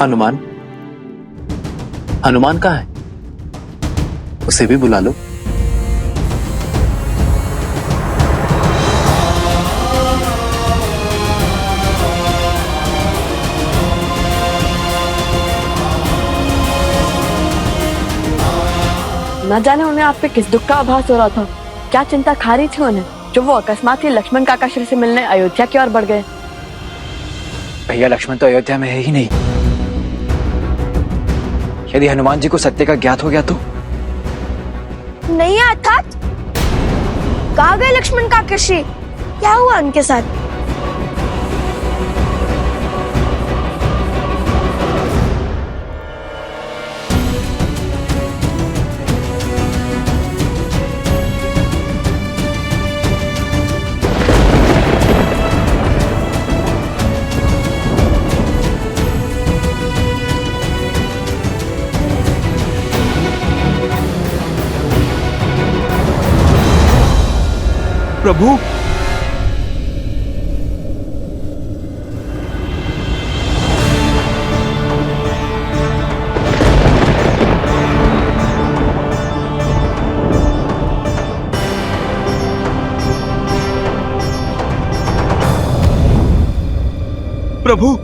हनुमान, हनुमान कहाँ है? उसे भी बुला लो। न जाने उन्हें आप पे किस दुख का आभास हो रहा था, क्या चिंता खा रही थी उन्हें, जो वो अकस्मात ही लक्ष्मण काका श्री से मिलने अयोध्या की ओर बढ़ गए। भैया, लक्ष्मण तो अयोध्या में है ही नहीं। यदि हनुमान जी को सत्य का ज्ञात हो गया तो? नहीं है अर्थात? कहाँ गए लक्ष्मण काका श्री? क्या हुआ उनके साथ? प्रभु, प्रभु,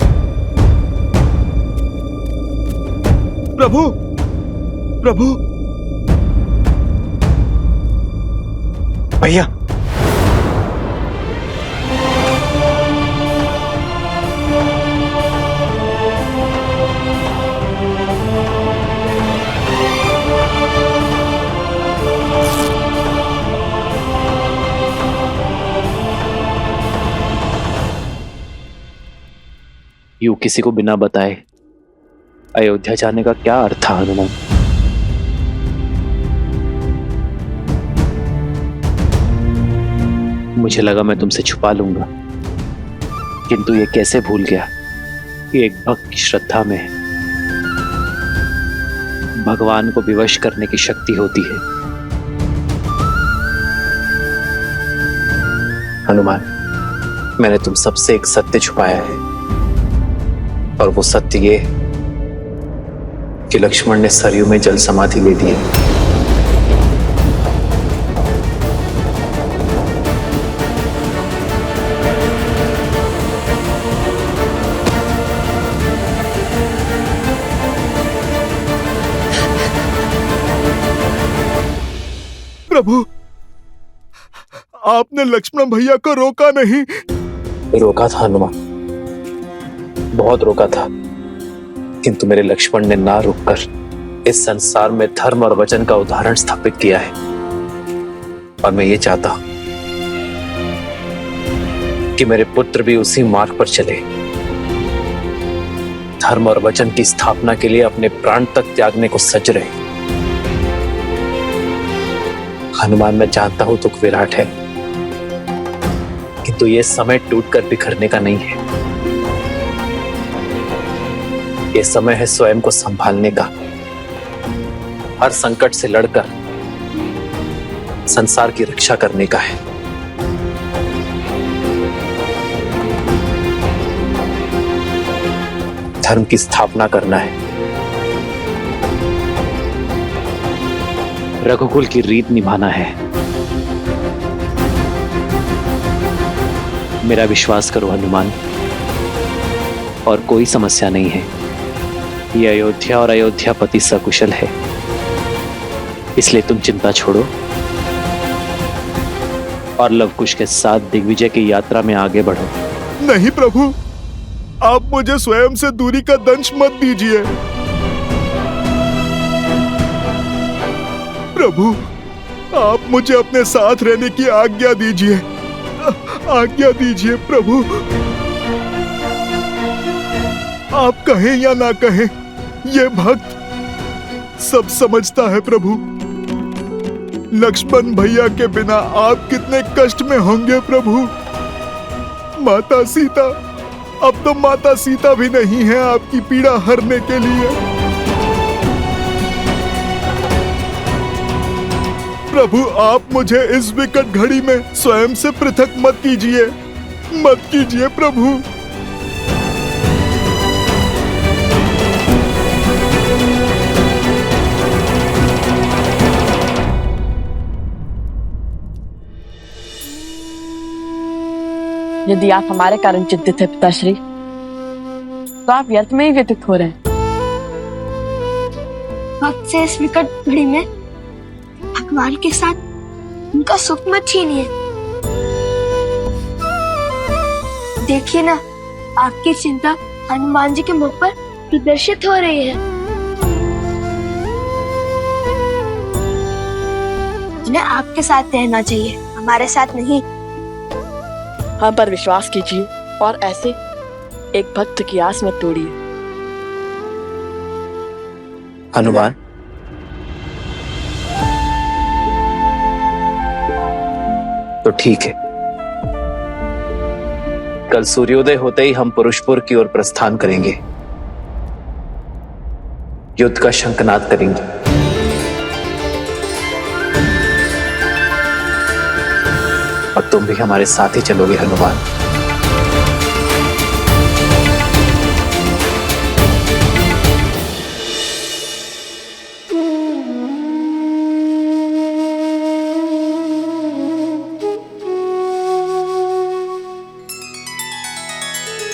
प्रभु, प्रभु। भैया, यूं किसी को बिना बताए अयोध्या जाने का क्या अर्थ था हनुमान? मुझे लगा मैं तुमसे छुपा लूंगा, किंतु ये कैसे भूल गया कि एक भक्त की श्रद्धा में भगवान को विवश करने की शक्ति होती है। हनुमान, मैंने तुम सबसे एक सत्य छुपाया है, और वो सत्य ये कि लक्ष्मण ने सरयू में जल समाधि ले दी है। प्रभु, आपने लक्ष्मण भैया को रोका नहीं? रोका था हनुमान, बहुत रोका था, किंतु मेरे लक्ष्मण ने ना रुककर इस संसार में धर्म और वचन का उदाहरण स्थापित किया है। और मैं ये चाहता हूं कि मेरे पुत्र भी उसी मार्ग पर चले, धर्म और वचन की स्थापना के लिए अपने प्राण तक त्यागने को सज रहे। हनुमान, मैं जानता हूं दुख विराट है, किंतु ये समय टूटकर बिखरने का नहीं है। ये समय है स्वयं को संभालने का, हर संकट से लड़कर संसार की रक्षा करने का है। धर्म की स्थापना करना है, रघुकुल की रीत निभाना है। मेरा विश्वास करो हनुमान, और कोई समस्या नहीं है। ये अयोध्या और अयोध्यापति सकुशल है, इसलिए तुम चिंता छोड़ो और लवकुश के साथ दिग्विजय की यात्रा में आगे बढ़ो। नहीं प्रभु, आप मुझे स्वयं से दूरी का दंश मत दीजिए। प्रभु, आप मुझे अपने साथ रहने की आज्ञा दीजिए, आज्ञा दीजिए प्रभु। आप कहें या ना कहें, ये भक्त सब समझता है प्रभु। लक्ष्मण भैया के बिना आप कितने कष्ट में होंगे प्रभु। माता सीता, अब तो माता सीता भी नहीं है आपकी पीड़ा हरने के लिए। प्रभु, आप मुझे इस विकट घड़ी में स्वयं से पृथक मत कीजिए, मत कीजिए प्रभु। यदि आप हमारे कारण चिंतित है पिताश्री, तो आप व्यर्थ में ही व्यतीत हो रहे हैं। वक्त से इस विकट घड़ी में भगवान के साथ उनका सुख मत छीनिए। देखिए ना, आपकी चिंता हनुमान जी के मुख पर प्रदर्शित हो रही है। जिन्हें आपके साथ रहना चाहिए, हमारे साथ नहीं। हम पर विश्वास कीजिए और ऐसे एक भक्त की आस मत तोड़िए। हनुमान, तो ठीक है, कल सूर्योदय होते ही हम पुरुषपुर की ओर प्रस्थान करेंगे, युद्ध का शंखनाद करेंगे। और तुम भी हमारे साथ ही चलोगे हनुमान।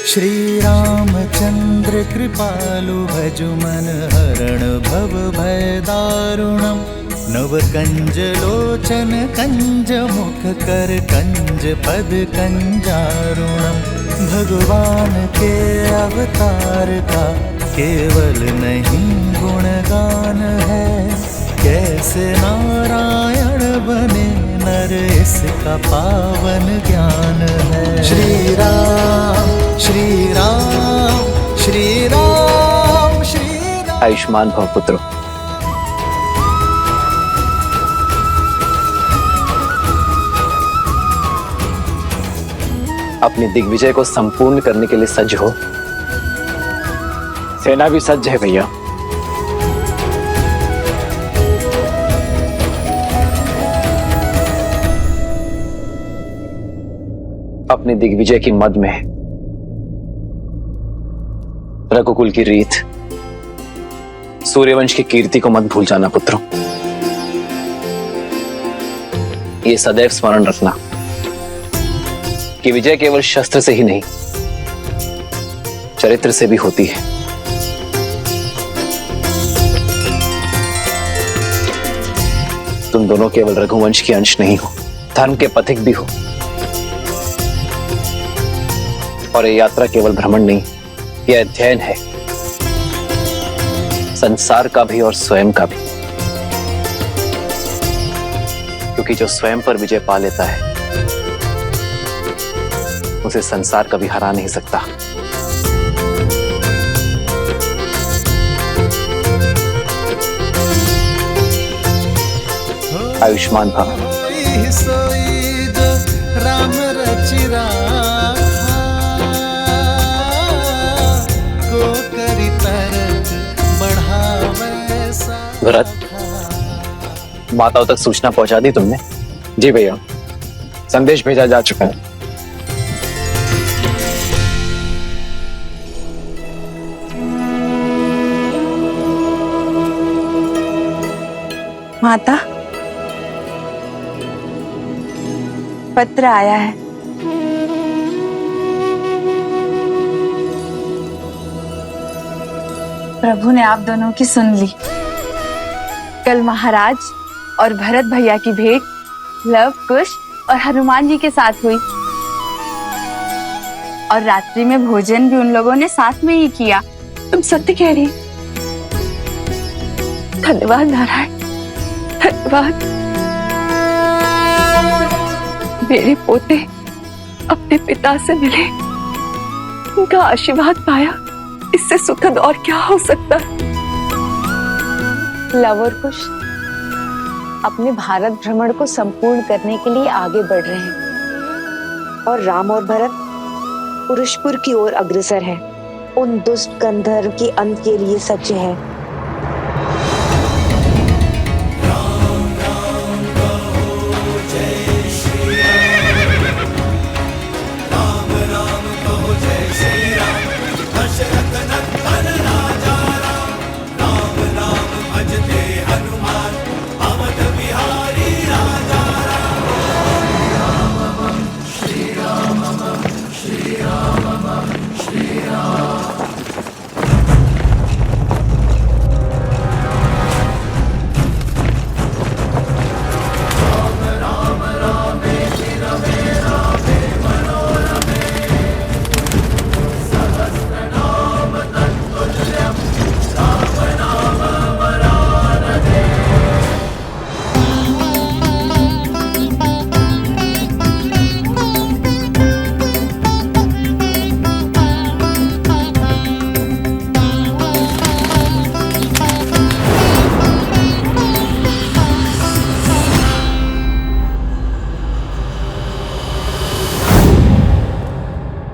श्री रामचंद्र कृपालु भजु मन हरण भव भय दारुणम नव कंज लोचन कंज मुख कर कंज पद कंजारुणम। भगवान के अवतार का केवल नहीं गुणगान है, कैसे नारायण बने नर इसका पावन ज्ञान है। श्री राम श्री राम श्री राम श्री राम। आयुष्मान भव पुत्र। अपनी दिग्विजय को संपूर्ण करने के लिए सज्ज हो। सेना भी सज्ज है भैया। अपनी दिग्विजय की मद में रघुकुल की रीत, सूर्यवंश की कीर्ति को मत भूल जाना पुत्रों। ये सदैव स्मरण रखना कि विजय केवल शस्त्र से ही नहीं, चरित्र से भी होती है। तुम दोनों केवल रघुवंश के अंश नहीं हो, धर्म के पथिक भी हो। और ये यात्रा केवल भ्रमण नहीं, यह अध्ययन है, संसार का भी और स्वयं का भी। क्योंकि जो स्वयं पर विजय पा लेता है, उसे संसार कभी हरा नहीं सकता। आयुष्मान भव। राम रचिरा भरत, माताओं तक सूचना पहुंचा दी तुमने? जी भैया, संदेश भेजा जा चुका है। माता, पत्र आया है। प्रभु ने आप दोनों की सुन ली। कल महाराज और भरत भैया की भेंट लव, कुश और हनुमान जी के साथ हुई और रात्रि में भोजन भी उन लोगों ने साथ में ही किया। तुम सत्य कह रही। धन्यवाद नारायण, धन्यवाद। मेरे पोते अपने पिता से मिले, उनका आशीर्वाद पाया, इससे सुखद और क्या हो सकता है। लव और कुश अपने भारत भ्रमण को संपूर्ण करने के लिए आगे बढ़ रहे हैं और राम और भरत पुरुषपुर की ओर अग्रसर हैं, उन दुष्ट गंधर्व के अंत के लिए सज्ज है।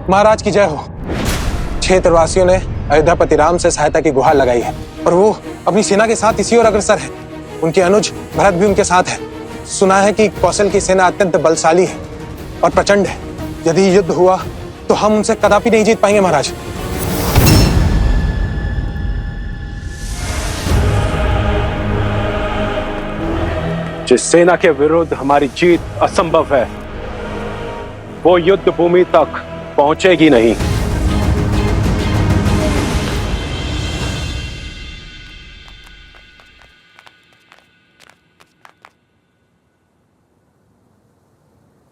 महाराज की जय हो। क्षेत्रवासियों ने अयोध्यापति राम से सहायता की गुहार लगाई है और वो अपनी सेना के साथ इसी ओर अग्रसर है। उनके अनुज भरत भी उनके साथ है। सुना है कि कौशल की सेना अत्यंत बलशाली है और प्रचंड है। यदि युद्ध हुआ तो हम उनसे कदापि नहीं जीत पाएंगे महाराज। जिस सेना के विरुद्ध हमारी जीत असंभव है, वो युद्ध भूमि तक पहुंचेगी नहीं।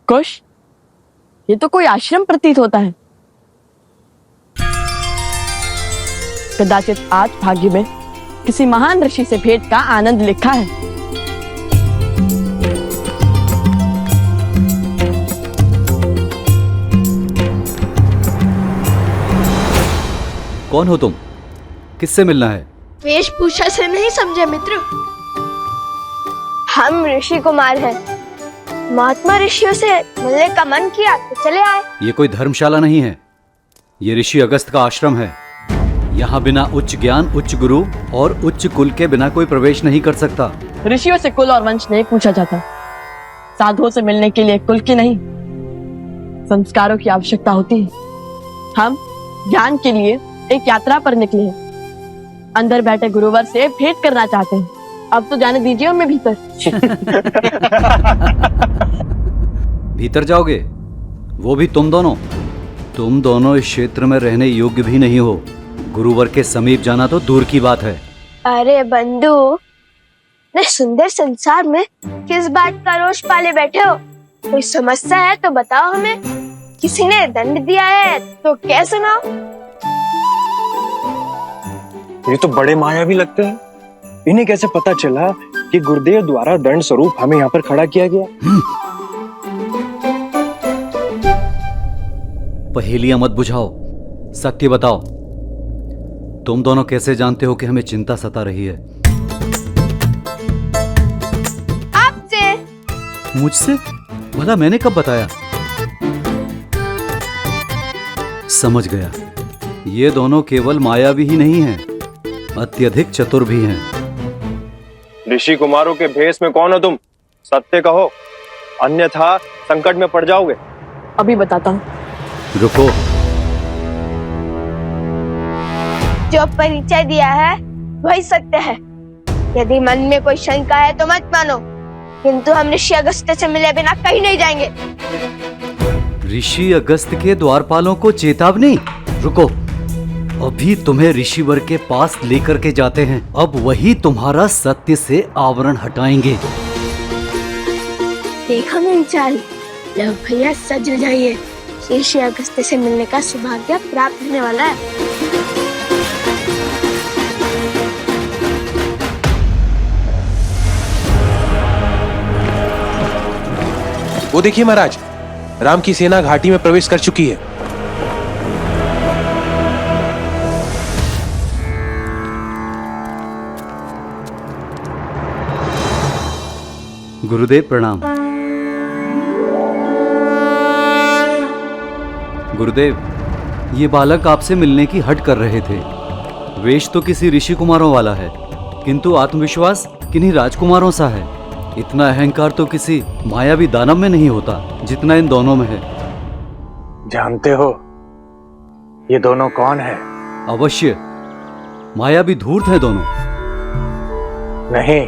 कुश, ये तो कोई आश्रम प्रतीत होता है। कदाचित आज भाग्य में किसी महान ऋषि से भेंट का आनंद लिखा है। कौन हो तुम? किससे मिलना है? वेशभूषा से नहीं समझे मित्र, हम ऋषि कुमार हैं। महात्मा ऋषियों से मिलने का मन किया तो चले आए। ये कोई धर्मशाला नहीं है, ये ऋषि अगस्त का आश्रम है। यहाँ बिना उच्च ज्ञान, उच्च गुरु और उच्च कुल के बिना कोई प्रवेश नहीं कर सकता। ऋषियों से कुल और वंश नहीं पूछा जाता। साधुओं से मिलने के लिए कुल की नहीं, संस्कारों की आवश्यकता होती है। हम ज्ञान के लिए एक यात्रा पर निकले हैं। अंदर बैठे गुरुवर से भेंट करना चाहते हैं। अब तो जाने दीजिए हमें भीतर। भीतर जाओगे? वो भी तुम दोनों? तुम दोनों इस क्षेत्र में रहने योग्य भी नहीं हो। गुरुवर के समीप जाना तो दूर की बात है। अरे बंधु, इतने सुंदर संसार में किस बात का रोष पाले बैठे हो? कोई समस्या है तो बताओ हमें। किसी ने दंड दिया है तो क्या सुनाओ? ये तो बड़े मायावी लगते हैं। इन्हें कैसे पता चला कि गुरुदेव द्वारा दंड स्वरूप हमें यहाँ पर खड़ा किया गया? पहेलियां मत बुझाओ, सत्य बताओ। तुम दोनों कैसे जानते हो कि हमें चिंता सता रही है? आपसे। मुझसे? भला मैंने कब बताया? समझ गया, ये दोनों केवल मायावी ही नहीं हैं, अत्यधिक चतुर भी हैं। ऋषि कुमारों के भेष में कौन हो तुम? सत्य कहो, अन्यथा संकट में पड़ जाओगे। अभी बताता हूँ। रुको। जो परिचय दिया है वही सत्य है। यदि मन में कोई शंका है तो मत मानो, किंतु हम ऋषि अगस्त से मिले बिना कहीं नहीं जाएंगे। ऋषि अगस्त के द्वारपालों को चेतावनी? रुको, अभी तुम्हें ऋषिवर के पास लेकर के जाते हैं। अब वही तुम्हारा सत्य से आवरण हटाएंगे। देखो मेरी चाल, लो भैया सज जाइए। ऋषि अगस्त से मिलने का सौभाग्य प्राप्त होने वाला है। वो देखिए महाराज, राम की सेना घाटी में प्रवेश कर चुकी है। गुरुदेव प्रणाम। गुरुदेव, ये बालक आपसे मिलने की हट कर रहे थे। वेश तो किसी ऋषि कुमारों वाला है, किंतु आत्मविश्वास किन्हीं राजकुमारों सा है। इतना अहंकार तो किसी मायावी दानव में नहीं होता जितना इन दोनों में है। जानते हो ये दोनों कौन है? अवश्य, मायावी धूर्त हैं दोनों। नहीं,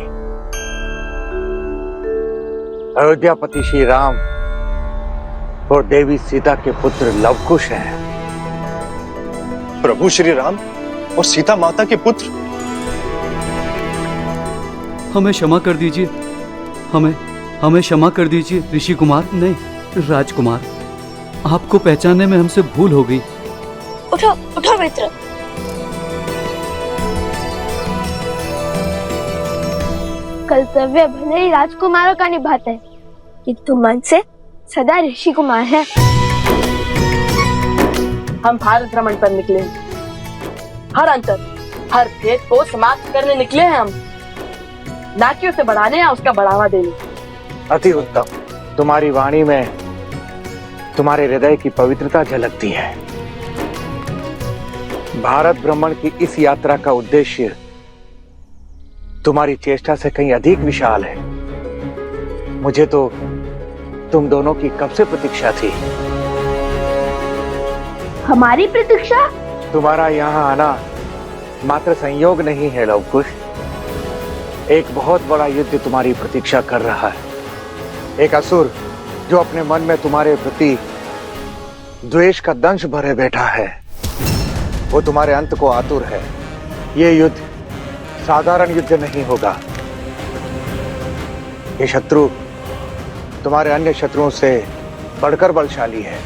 अयोध्यापति श्री राम और देवी सीता के पुत्र लवकुश हैं। प्रभु श्री राम और सीता माता के पुत्र? हमें क्षमा कर दीजिए, हमें क्षमा कर दीजिए ऋषि कुमार, नहीं राजकुमार। आपको पहचानने में हमसे भूल हो गई। उठो उठो मित्र। कर्तव्य भले ही राजकुमारों का निभाते हैं, किंतु मन से सदा ऋषि कुमार है। हम भारत भ्रमण पर निकले, हर अंतर, हर भेद को समाप्त करने निकले हैं हम, ना कि उसे बढ़ाने या उसका बढ़ावा देने। अति उत्तम। तुम्हारी वाणी में तुम्हारे हृदय की पवित्रता झलकती है। भारत भ्रमण की इस यात्रा का उद्देश्य तुम्हारी चेष्टा से कहीं अधिक विशाल है। मुझे तो तुम दोनों की कब से प्रतीक्षा थी। हमारी प्रतीक्षा? तुम्हारा यहाँ आना मात्र संयोग नहीं है लवकुश, एक बहुत बड़ा युद्ध तुम्हारी प्रतीक्षा कर रहा है। एक असुर जो अपने मन में तुम्हारे प्रति द्वेष का दंश भरे बैठा है, वो तुम्हारे अंत को आतुर है। ये युद्ध साधारण युद्ध नहीं होगा। ये शत्रु तुम्हारे अन्य शत्रुओं से बढ़कर बलशाली है।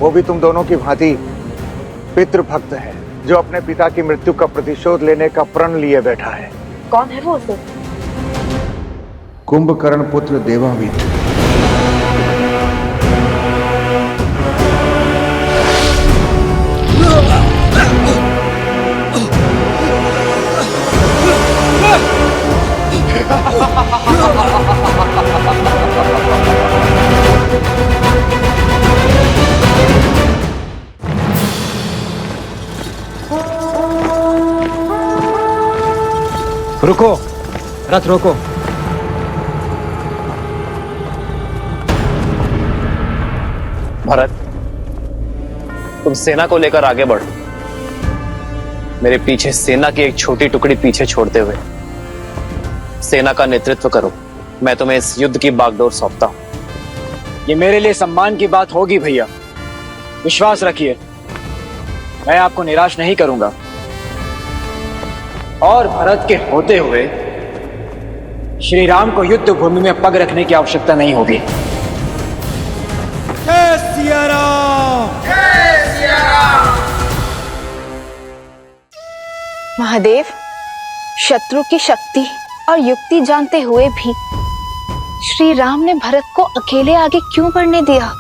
वो भी तुम दोनों की भांति पितृभक्त है, जो अपने पिता की मृत्यु का प्रतिशोध लेने का प्रण लिए बैठा है। कौन है वो असुर? कुंभकर्ण पुत्र देवामित्र। रुको, रथ रोको। भरत, तुम सेना को लेकर आगे बढ़ो। मेरे पीछे सेना की एक छोटी टुकड़ी पीछे छोड़ते हुए सेना का नेतृत्व करो। मैं तुम्हें इस युद्ध की बागडोर सौंपता हूं। ये मेरे लिए सम्मान की बात होगी भैया, विश्वास रखिए, मैं आपको निराश नहीं करूंगा। और भरत के होते हुए श्री राम को युद्ध भूमि में पग रखने की आवश्यकता नहीं होगी। जय सिया राम! जय सिया राम! महादेव, शत्रु की शक्ति और युक्ति जानते हुए भी श्री राम ने भरत को अकेले आगे क्यों बढ़ने दिया?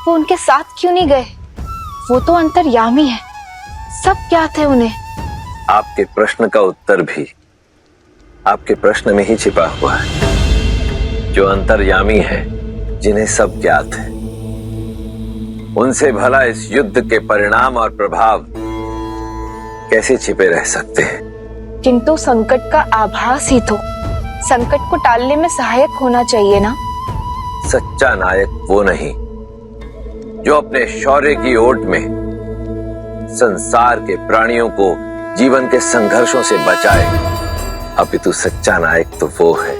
वो उनके साथ क्यों नहीं गए? वो तो अंतर्यामी है, सब ज्ञात है उन्हें। आपके प्रश्न का उत्तर भी आपके प्रश्न में ही छिपा हुआ है। जो अंतर्यामी है, जिन्हें सब ज्ञात है, उनसे भला इस युद्ध के परिणाम और प्रभाव कैसे छिपे रह सकते हैं? किंतु संकट का आभास ही तो संकट को टालने में सहायक होना चाहिए ना। सच्चा नायक वो नहीं जो अपने शौर्य की ओट में संसार के प्राणियों को जीवन के संघर्षों से बचाए, अपितु सच्चा नायक तो वो है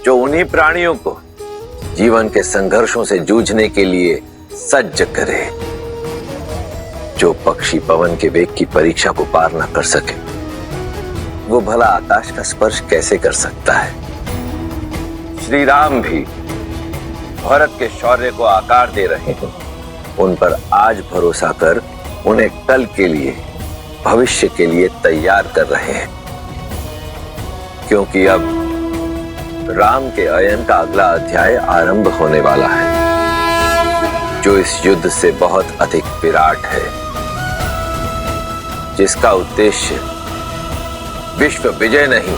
जो उन्हीं प्राणियों को जीवन के संघर्षों से जूझने के लिए सज्ज करे। जो पक्षी पवन के वेग की परीक्षा को पार न कर सके, वो भला आकाश का स्पर्श कैसे कर सकता है? श्री राम भी भरत के शौर्य को आकार दे रहे हैं। उन पर आज भरोसा कर उन्हें कल के लिए, भविष्य के लिए तैयार कर रहे हैं, क्योंकि अब राम के अयन का अगला अध्याय आरंभ होने वाला है, जो इस युद्ध से बहुत अधिक विराट है, जिसका उद्देश्य विश्व विजय नहीं,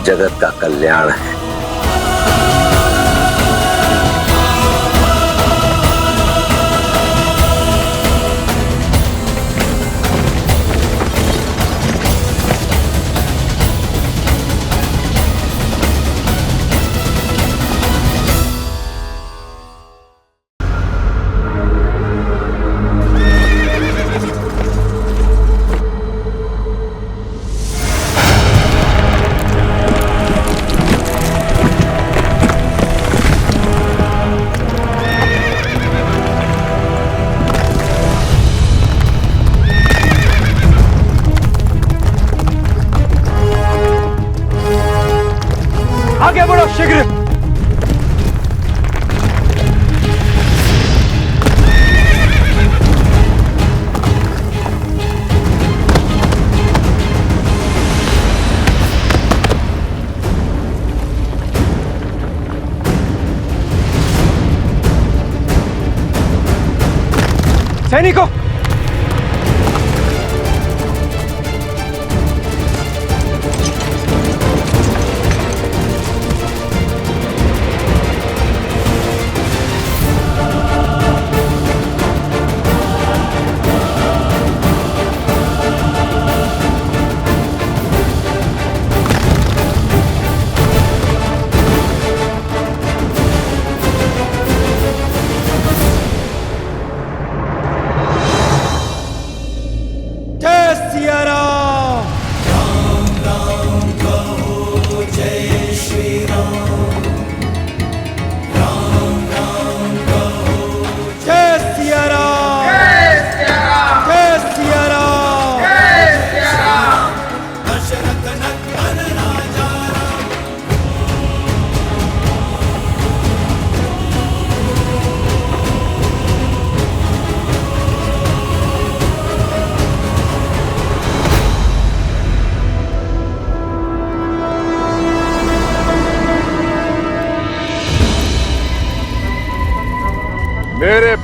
जगत का कल्याण है।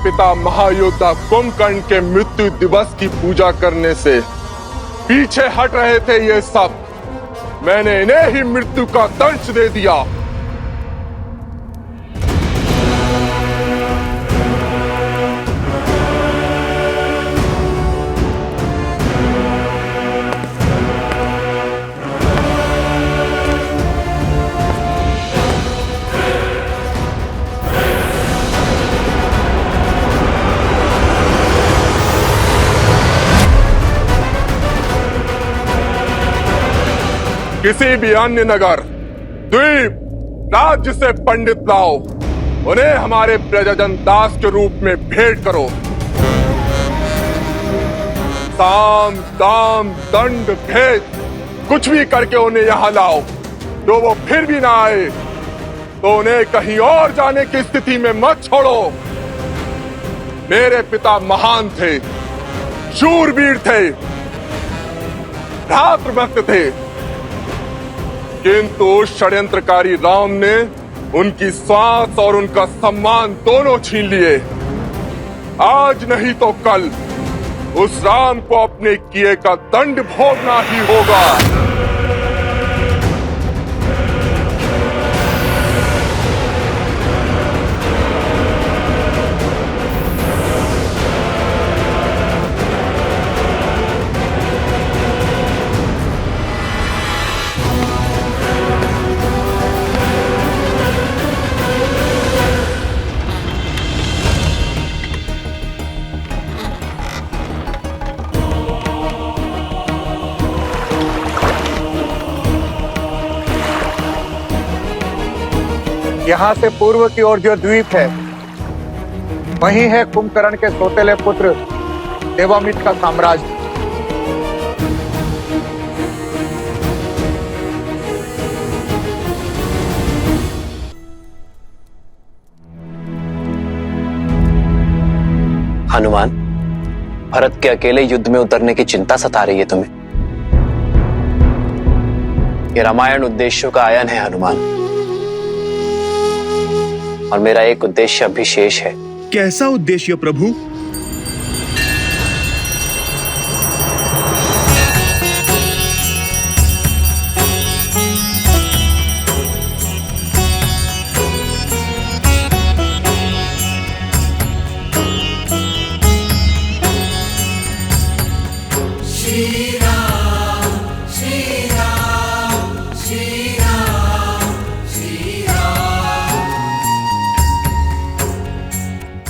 पिता महायोद्धा कुंभकर्ण के मृत्यु दिवस की पूजा करने से पीछे हट रहे थे ये सब। मैंने इन्हें ही मृत्यु का दंश दे दिया। किसी भी अन्य नगर, द्वीप, राज्य से पंडित लाओ, उन्हें हमारे प्रजाजन दास के रूप में भेंट करो। साम, दाम, दंड, भेद कुछ भी करके उन्हें यहां लाओ। जो वो फिर भी ना आए तो उन्हें कहीं और जाने की स्थिति में मत छोड़ो। मेरे पिता महान थे, शूरवीर थे, राष्ट्रभक्त थे, किंतु षड्यंत्रकारी राम ने उनकी सांस और उनका सम्मान दोनों छीन लिए। आज नहीं तो कल उस राम को अपने किए का दंड भोगना ही होगा। यहाँ से पूर्व की ओर जो द्वीप है, वही है कुंभकर्ण के सौतेले पुत्र देवामित का साम्राज्य। हनुमान, भरत के अकेले युद्ध में उतरने की चिंता सता रही है तुम्हें। ये रामायण उद्देश्यों का आयन है हनुमान, और मेरा एक उद्देश्य अभी शेष है। कैसा उद्देश्य प्रभु?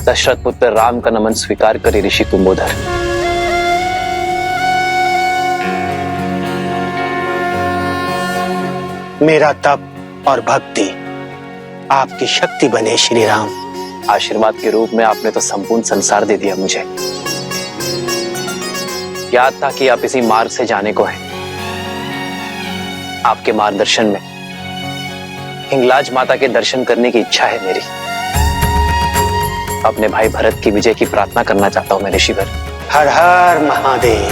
दशरथ पुत्र राम का नमन स्वीकार करे ऋषि कुंभोधर। मेरा तप और भक्ति आपकी शक्ति बने श्री राम। आशीर्वाद के रूप में आपने तो संपूर्ण संसार दे दिया मुझे। याद था कि आप इसी मार्ग से जाने को हैं। आपके मार्गदर्शन में हिंगलाज माता के दर्शन करने की इच्छा है मेरी। अपने भाई भरत की विजय की प्रार्थना करना चाहता हूं मैं ऋषिवर। हर हर महादेव।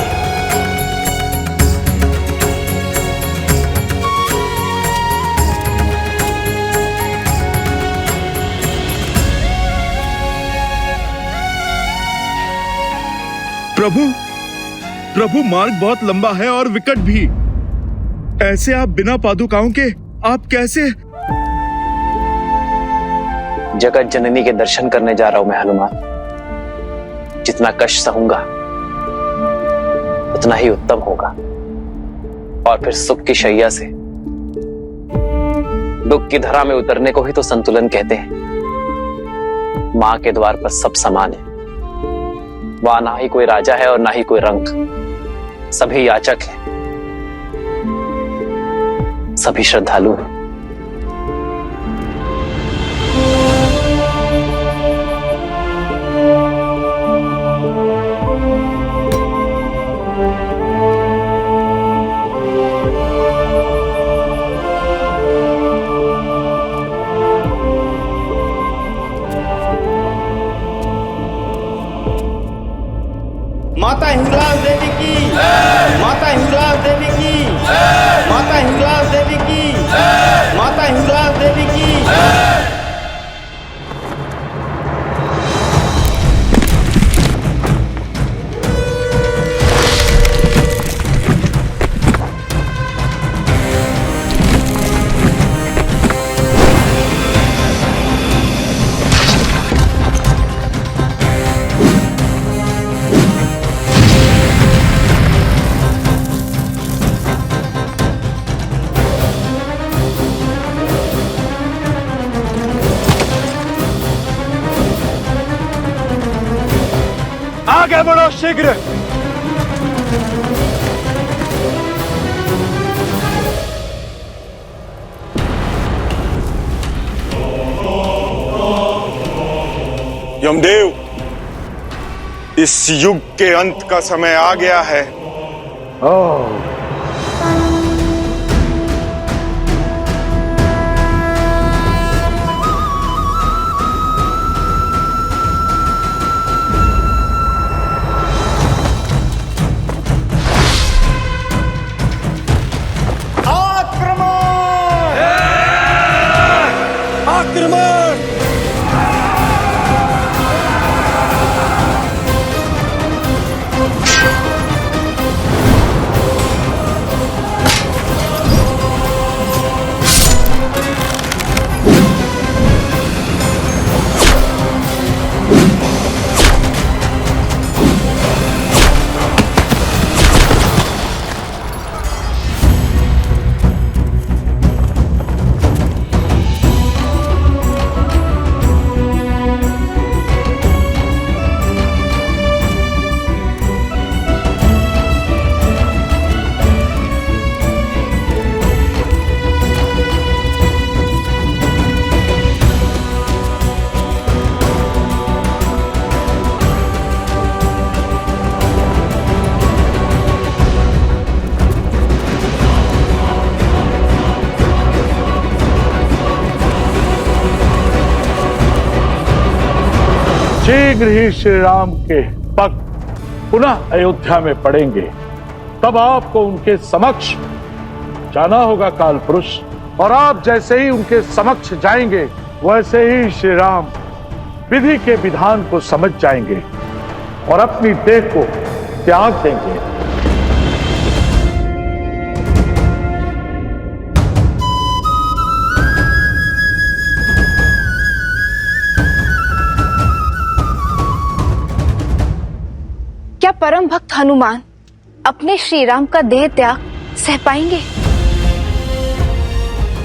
प्रभु मार्ग बहुत लंबा है और विकट भी। ऐसे आप बिना पादुकाओं के आप कैसे? जगत जननी के दर्शन करने जा रहा हूं मैं हनुमान। जितना कष्ट सहूंगा उतना ही उत्तम होगा, और फिर सुख की शैया से दुख की धरा में उतरने को ही तो संतुलन कहते हैं। मां के द्वार पर सब समान है। वहां ना ही कोई राजा है और ना ही कोई रंक। सभी याचक हैं, सभी श्रद्धालु हैं। माता हिंगलाज देवी की, माता हिंगलाज देवी की, माता हिंगलाज देवी की, माता हिंगलाज देवी की। आगे बढ़ो शीघ्र। यमदेव, इस युग के अंत का समय आ गया है। शीघ्र ही श्री राम के पग पुनः अयोध्या में पड़ेंगे, तब आपको उनके समक्ष जाना होगा काल पुरुष। और आप जैसे ही उनके समक्ष जाएंगे वैसे ही श्री राम विधि के विधान को समझ जाएंगे और अपनी देह को त्याग देंगे। क्या परम भक्त हनुमान अपने श्री राम का देह त्याग सह पाएंगे?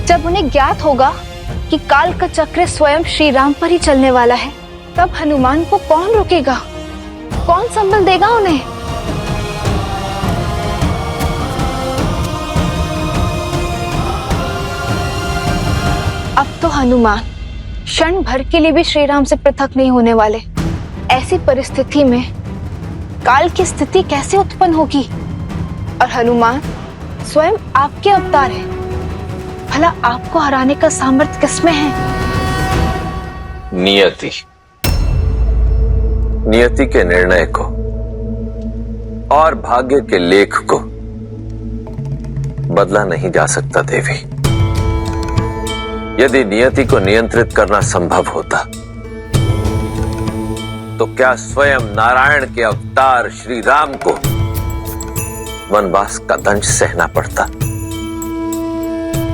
जब उन्हें ज्ञात होगा कि काल का चक्र स्वयं श्री राम पर ही चलने वाला है, तब हनुमान को कौन रोकेगा? कौन संबल देगा उन्हें? अब तो हनुमान क्षण भर के लिए भी श्री राम से पृथक नहीं होने वाले। ऐसी परिस्थिति में काल की स्थिति कैसे उत्पन्न होगी? और हनुमान स्वयं आपके अवतार हैं। भला आपको हराने का सामर्थ्य किसमें है? नियति के निर्णय को और भाग्य के लेख को बदला नहीं जा सकता देवी। यदि नियति को नियंत्रित करना संभव होता तो क्या स्वयं नारायण के अवतार श्री राम को वनवास का दंश सहना पड़ता?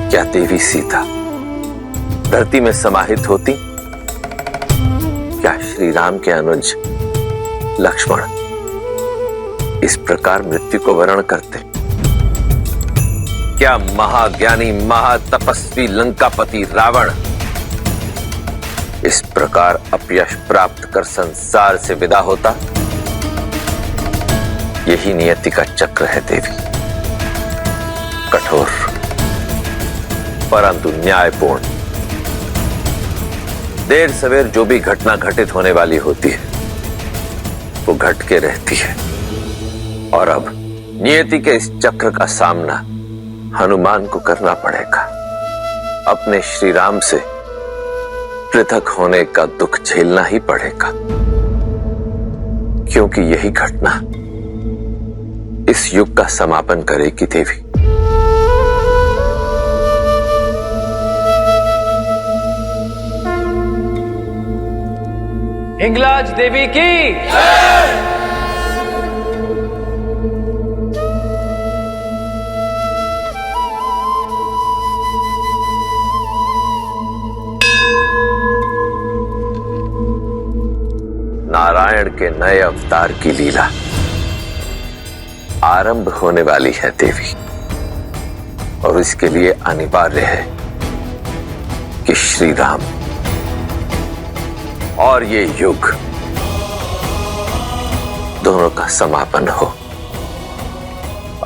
क्या देवी सीता धरती में समाहित होती? क्या श्री राम के अनुज लक्ष्मण इस प्रकार मृत्यु को वरण करते? क्या महाज्ञानी महातपस्वी लंकापति रावण इस प्रकार अपयश प्राप्त कर संसार से विदा होता? यही नियति का चक्र है देवी। कठोर परंतु न्यायपूर्ण। देर सवेर जो भी घटना घटित होने वाली होती है वो घट के रहती है। और अब नियति के इस चक्र का सामना हनुमान को करना पड़ेगा। अपने श्री राम से पृथक होने का दुख झेलना ही पड़ेगा, क्योंकि यही घटना इस युग का समापन करेगी देवी। हिंगलाज देवी की नारायण के नए अवतार की लीला आरंभ होने वाली है देवी, और इसके लिए अनिवार्य है कि श्री राम और ये युग दोनों का समापन हो।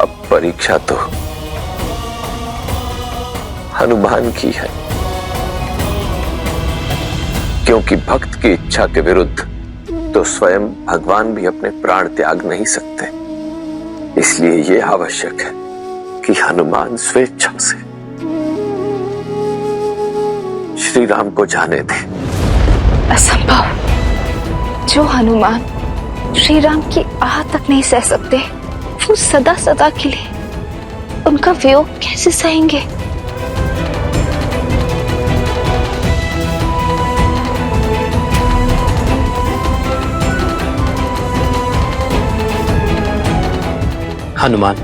अब परीक्षा तो हनुमान की है, क्योंकि भक्त की इच्छा के विरुद्ध तो स्वयं भगवान भी अपने प्राण त्याग नहीं सकते। इसलिए यह आवश्यक है कि हनुमान स्वेच्छा से श्री राम को जाने दे। असंभव। जो हनुमान श्री राम की आह तक नहीं सह सकते, वो सदा सदा के लिए उनका वियोग कैसे सहेंगे? हनुमान,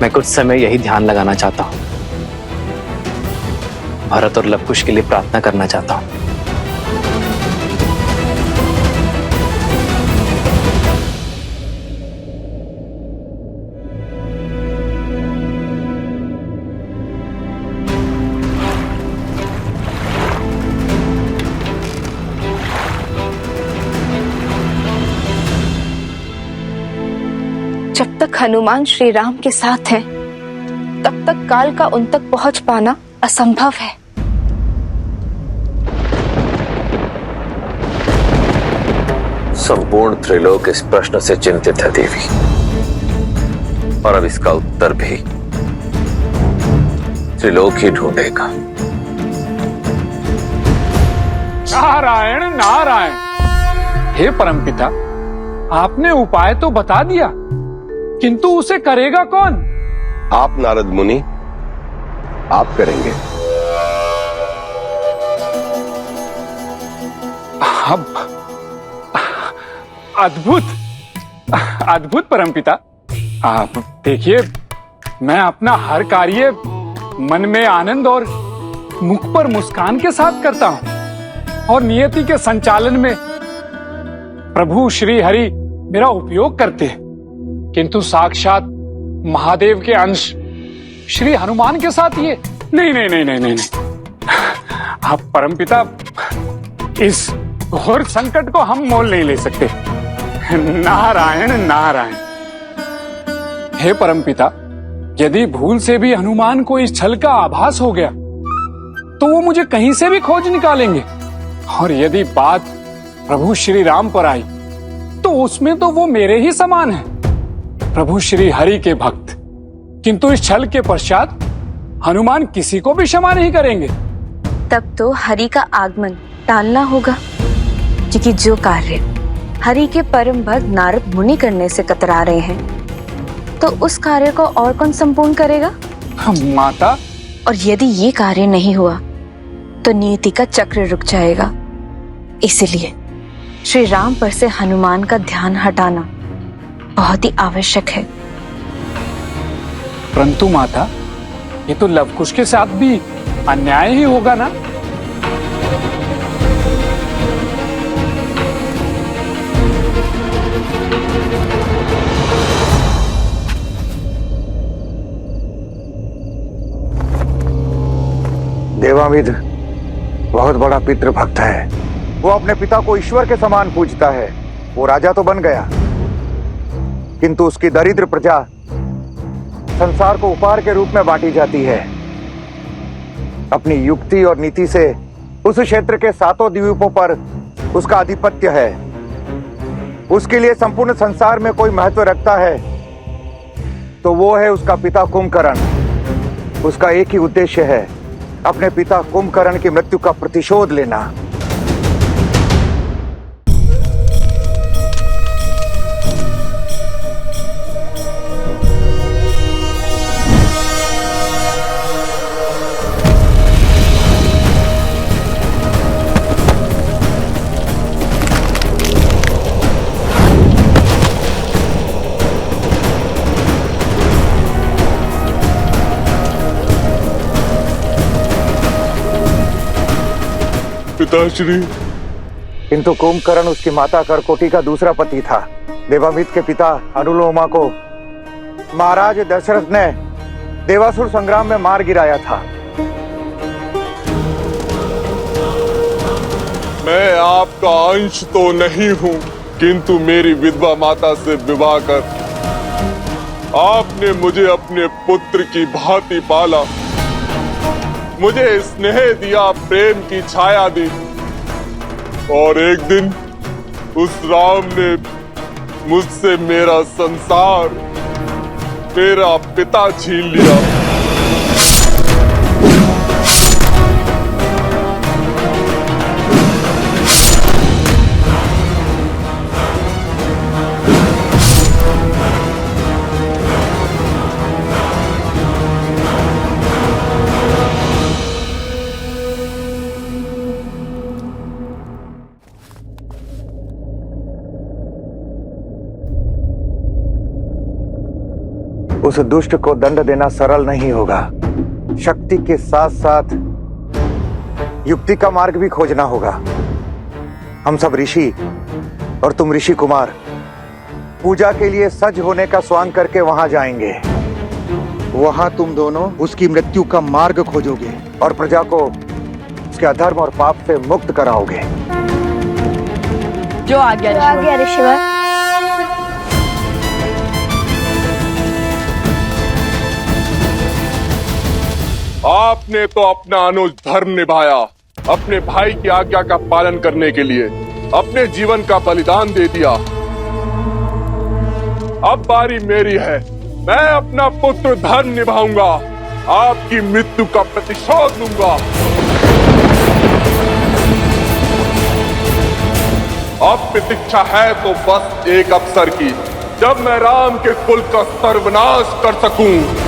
मैं कुछ समय यही ध्यान लगाना चाहता हूं। भरत और लवकुश के लिए प्रार्थना करना चाहता हूं। जब तक हनुमान श्री राम के साथ हैं, तब तक काल का उन तक पहुंच पाना असंभव है। संपूर्ण त्रिलोक इस प्रश्न से चिंतित है देवी, और अब इसका उत्तर भी त्रिलोक ही ढूंढेगा। नारायण नारायण। हे परमपिता, आपने उपाय तो बता दिया, किंतु उसे करेगा कौन? आप नारद मुनि, आप करेंगे। अब अद्भुत अद्भुत परमपिता। आप देखिए, मैं अपना हर कार्य मन में आनंद और मुख पर मुस्कान के साथ करता हूं, और नियति के संचालन में प्रभु श्री हरि मेरा उपयोग करते हैं। किंतु साक्षात महादेव के अंश श्री हनुमान के साथ ये नहीं नहीं नहीं नहीं नहीं, नहीं। आप परमपिता, इस घोर संकट को हम मोल नहीं ले सकते। नारायण नारायण। हे परमपिता, यदि भूल से भी हनुमान को इस छल का आभास हो गया, तो वो मुझे कहीं से भी खोज निकालेंगे, और यदि बात प्रभु श्री राम पर आई, तो उसमें तो वो मेरे ही समान है, प्रभु श्री हरि के भक्त। किंतु इस छल के पश्चात हनुमान किसी को भी क्षमा नहीं करेंगे। तब तो हरि का आगमन टालना होगा, क्योंकि जो कार्य हरि के परम भक्त नारद मुनि करने से कतरा रहे हैं, तो उस कार्य को और कौन संपूर्ण करेगा? माता। और यदि ये कार्य नहीं हुआ, तो नियति का चक्र रुक जाएगा। इसलिए श्री राम पर से हनुमान का ध्यान हटाना बहुत ही आवश्यक है। परंतु माता, ये तो लवकुश के साथ भी अन्याय ही होगा ना? देवामिद बहुत बड़ा पितृभक्त है। वो अपने पिता को ईश्वर के समान पूजता है। वो राजा तो बन गया, किंतु उसकी दरिद्र प्रजा संसार को उपहार के रूप में बांटी जाती है। अपनी युक्ति और नीति से उस क्षेत्र के 7 द्वीपों पर उसका आधिपत्य है। उसके लिए संपूर्ण संसार में कोई महत्व रखता है तो वो है उसका पिता कुंभकर्ण। उसका एक ही उद्देश्य है, अपने पिता कुंभकर्ण की मृत्यु का प्रतिशोध लेना। पिताश्री। किंतु कुंभकर्ण उसकी माता करकोटी का दूसरा पति था। देवामित के पिता अनुलोमा को महाराज दशरथ ने देवासुर संग्राम में मार गिराया था। मैं आपका अंश तो नहीं हूं, किंतु मेरी विधवा माता से विवाह कर आपने मुझे अपने पुत्र की भांति पाला, मुझे स्नेह दिया, प्रेम की छाया दी, और एक दिन उस राम ने मुझसे मेरा संसार, मेरा पिता छीन लिया। उस दुष्ट को दंड देना सरल नहीं होगा। शक्ति के साथ साथ युक्ति का मार्ग भी खोजना होगा। हम सब ऋषि और तुम ऋषि कुमार पूजा के लिए सज होने का स्वांग करके वहां जाएंगे। वहां तुम दोनों उसकी मृत्यु का मार्ग खोजोगे और प्रजा को उसके अधर्म और पाप से मुक्त कराओगे। जो आ गया ऋषिवर। आपने तो अपना अनुज धर्म निभाया, अपने भाई की आज्ञा का पालन करने के लिए अपने जीवन का बलिदान दे दिया। अब बारी मेरी है, मैं अपना पुत्र धर्म निभाऊंगा, आपकी मृत्यु का प्रतिशोध लूंगा। अब प्रतीक्षा है तो बस एक अवसर की, जब मैं राम के कुल का सर्वनाश कर सकूं।